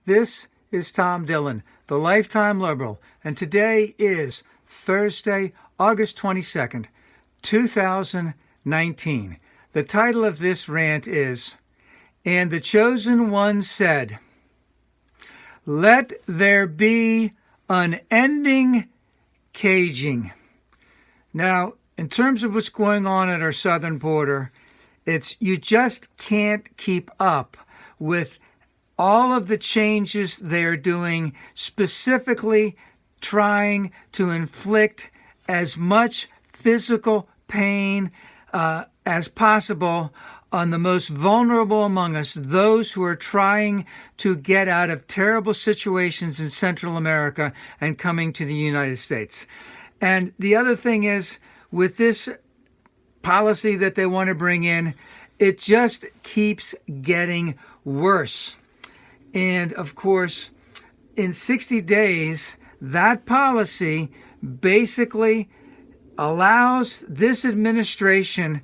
This is Tom Dillon, the Lifetime Liberal, and today is Thursday, August 22nd, 2019. The title of this rant is, "And the Chosen One said, Let there be unending caging." Now, in terms of what's going on at our southern border, you just can't keep up with all of the changes they're doing, specifically trying to inflict as much physical pain as possible on the most vulnerable among us, those who are trying to get out of terrible situations in Central America and coming to the United States. And the other thing is, with this policy that they want to bring in, it just keeps getting worse. And of course, in 60 days, that policy basically allows this administration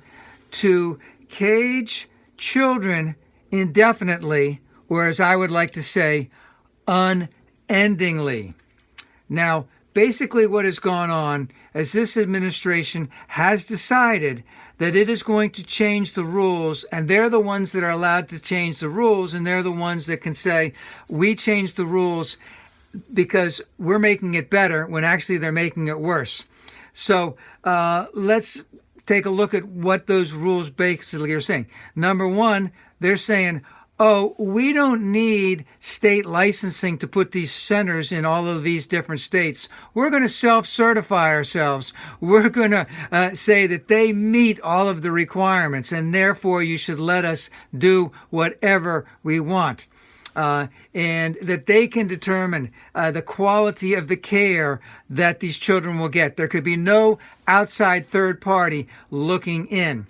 to cage children indefinitely, or as I would like to say, unendingly. Now, basically what has gone on is this administration has decided that it is going to change the rules, and they're the ones that are allowed to change the rules, and they're the ones that can say, we changed the rules because we're making it better, when actually they're making it worse. So let's take a look at what those rules basically are saying. Number one, they're saying, oh, we don't need state licensing to put these centers in all of these different states. We're going to self-certify ourselves. We're going to say that they meet all of the requirements, and therefore you should let us do whatever we want. And that they can determine the quality of the care that these children will get. There could be no outside third party looking in.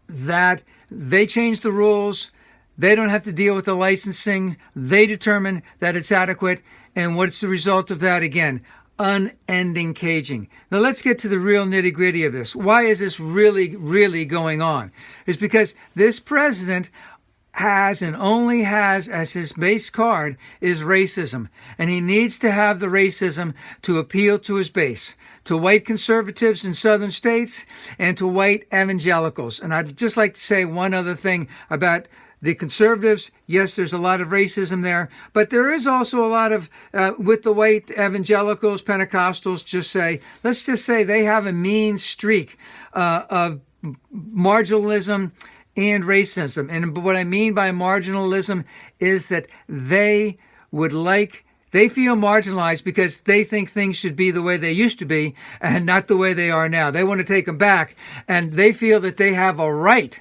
That they change the rules. They don't have to deal with the licensing. They determine that it's adequate. And what's the result of that? Again, unending caging. Now let's get to the real nitty-gritty of this. Why is this really going on? It's because this president has and only has as his base card is racism. And he needs to have the racism to appeal to his base, to white conservatives in southern states and to white evangelicals. And I'd just like to say one other thing about the conservatives. Yes, there's a lot of racism there, but there is also a lot of, with the white evangelicals, Pentecostals, let's just say they have a mean streak of marginalism and racism. And what I mean by marginalism is that they feel marginalized because they think things should be the way they used to be and not the way they are now. They want to take them back, and they feel that they have a right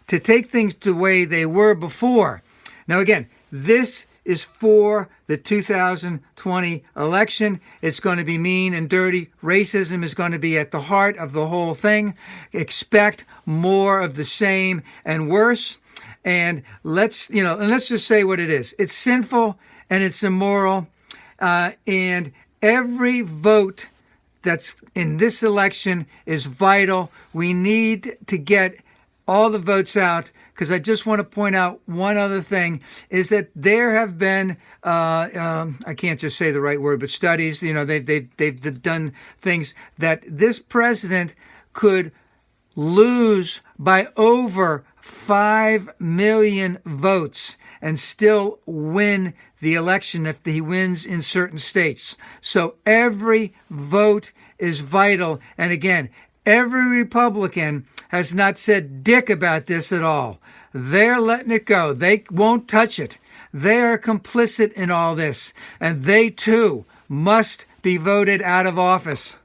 to take things the way they were before. Now, again, this is for the 2020 election. It's going to be mean and dirty. Racism is going to be at the heart of the whole thing. Expect more of the same and worse. And let's just say what it is. It's sinful and it's immoral. And every vote that's in this election is vital. We need to get all the votes out, because I just want to point out one other thing, is that there have been, I can't just say the right word, but studies, they've done things that this president could lose by over 5 million votes and still win the election if he wins in certain states. So every vote is vital. And again, every Republican has not said dick about this at all. They're letting it go. They won't touch it. They are complicit in all this, and they too must be voted out of office.